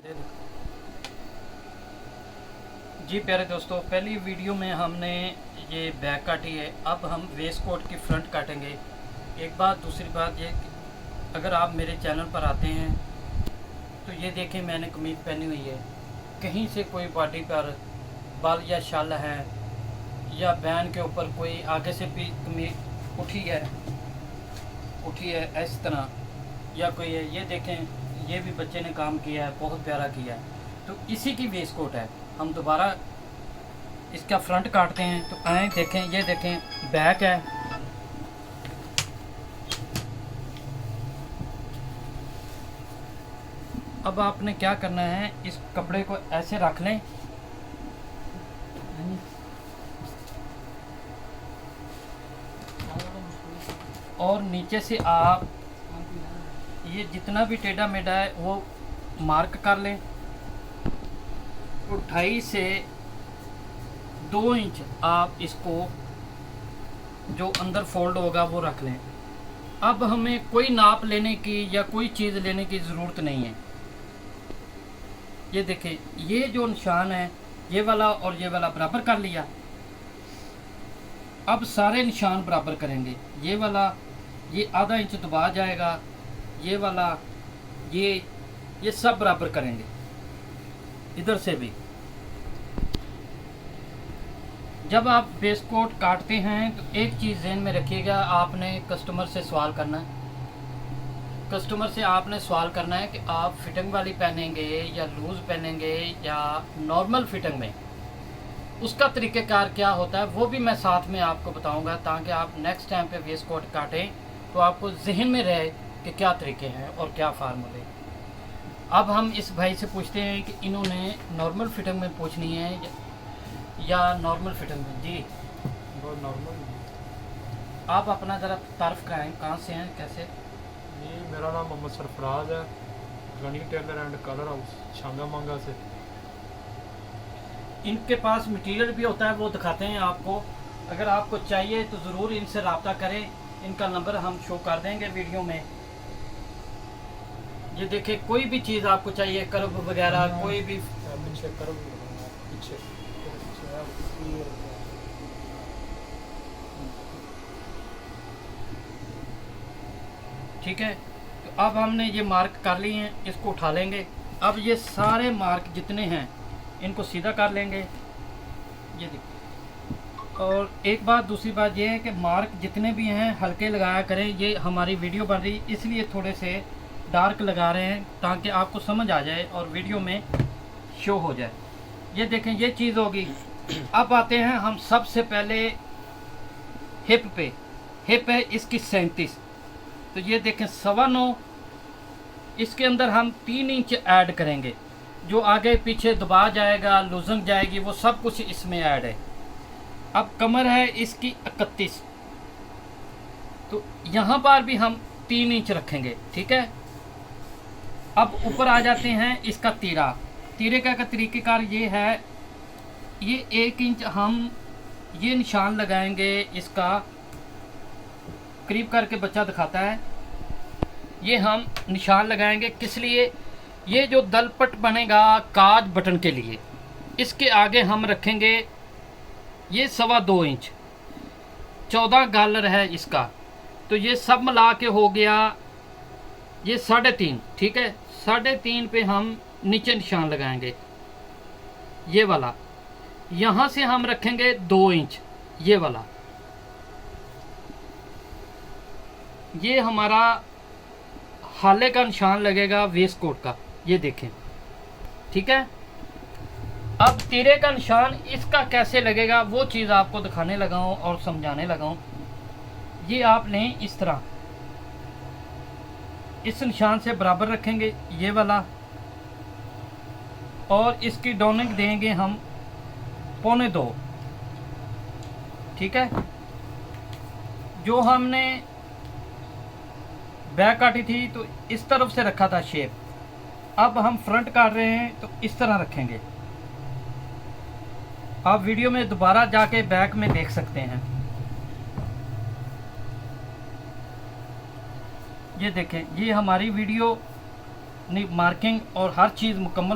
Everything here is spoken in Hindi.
जी प्यारे दोस्तों, पहली वीडियो में हमने ये बैक काटी है। अब हम वेस्ट कोट की फ्रंट काटेंगे। एक बात, दूसरी बात ये कि अगर आप मेरे चैनल पर आते हैं तो ये देखें मैंने कमीज पहनी हुई है। कहीं से कोई बॉडी पर बाल या शाल है या बैन के ऊपर कोई आगे से भी कमीज उठी है इस तरह, या कोई है, ये देखें ये भी बच्चे ने काम किया है, बहुत प्यारा किया है। तो इसी की वेस्ट कोट है। हम दोबारा इसका फ्रंट काटते हैं। तो आए देखें, ये देखें बैक है। अब आपने क्या करना है, इस कपड़े को ऐसे रख लें और नीचे से आप ये जितना भी टेढ़ा मेढ़ा है वो मार्क कर लें। तो 2.5 से 2 इंच आप इसको जो अंदर फोल्ड होगा वो रख लें। अब हमें कोई नाप लेने की या कोई चीज़ लेने की ज़रूरत नहीं है। ये देखें, ये जो निशान है ये वाला और ये वाला बराबर कर लिया। अब सारे निशान बराबर करेंगे। ये वाला ये आधा इंच दबा जाएगा, ये वाला ये सब बराबर करेंगे। इधर से भी जब आप वेस्ट कोट काटते हैं तो एक चीज़ ध्यान में रखिएगा, आपने कस्टमर से सवाल करना है। कस्टमर से आपने सवाल करना है कि आप फिटिंग वाली पहनेंगे या लूज़ पहनेंगे या नॉर्मल फिटिंग में। उसका तरीक़ेकार क्या होता है वो भी मैं साथ में आपको बताऊंगा, ताकि आप नेक्स्ट टाइम पे वेस्ट कोट काटें तो आपको जहन में रहे कि क्या तरीके हैं और क्या फार्मूले। अब हम इस भाई से पूछते हैं कि इन्होंने नॉर्मल फिटिंग में पूछनी है या नॉर्मल फिटिंग में। जी बहुत नॉर्मल। आप अपना ज़रा तारफ़ कराएं, कहाँ से हैं, कैसे? जी मेरा नाम मोहम्मद सरफराज है, Gani tailor and colour house शांगा मांगा से। इनके पास मटेरियल भी होता है, वो दिखाते हैं आपको। अगर आपको चाहिए तो ज़रूर इनसे रब्ता करें। इनका नंबर हम शो कर देंगे वीडियो में। ये देखिए, कोई भी चीज़ आपको चाहिए, कर्व वगैरह कोई भी। पीछे कर्व पीछे ठीक है। तो अब हमने ये मार्क कर लिए हैं, इसको उठा लेंगे। अब ये सारे मार्क जितने हैं इनको सीधा कर लेंगे। ये देखिए। और एक बात, दूसरी बात ये है कि मार्क जितने भी हैं हल्के लगाया करें। ये हमारी वीडियो बन रही इसलिए थोड़े से डार्क लगा रहे हैं, ताकि आपको समझ आ जाए और वीडियो में शो हो जाए। ये देखें, ये चीज़ होगी। अब आते हैं हम सबसे पहले हिप पे। हिप है इसकी 37। तो ये देखें 9.25। इसके अंदर हम 3 इंच ऐड करेंगे। जो आगे पीछे दबा जाएगा, लूजन जाएगी, वो सब कुछ इसमें ऐड है। अब कमर है इसकी 31। तो यहाँ पर भी हम 3 इंच रखेंगे, ठीक है। अब ऊपर आ जाते हैं इसका तीरा। तीरे का तरीक़ेकार ये है, ये 1 इंच हम ये निशान लगाएंगे। इसका करीब करके बच्चा दिखाता है। ये हम निशान लगाएंगे किस लिए? ये जो दलपट बनेगा काज बटन के लिए, इसके आगे हम रखेंगे ये 2.25 इंच। 14 गालर है इसका। तो ये सब मिला के हो गया ये 3.5, ठीक है। 3.5 पे हम नीचे निशान लगाएंगे, ये वाला। यहाँ से हम रखेंगे 2 इंच, ये वाला। ये हमारा हाले का निशान लगेगा वेस्ट कोट का, ये देखें, ठीक है। अब तीरे का निशान इसका कैसे लगेगा वो चीज़ आपको दिखाने लगा हूँ और समझाने लगा हूँ। ये आपने इस तरह इस निशान से बराबर रखेंगे, ये वाला। और इसकी डोनिंग देंगे हम 1.25, ठीक है। जो हमने बैक काटी थी तो इस तरफ से रखा था शेप। अब हम फ्रंट काट रहे हैं तो इस तरह रखेंगे। आप वीडियो में दोबारा जाके बैक में देख सकते हैं। ये देखें, ये हमारी वीडियो मार्किंग और हर चीज़ मुकम्मल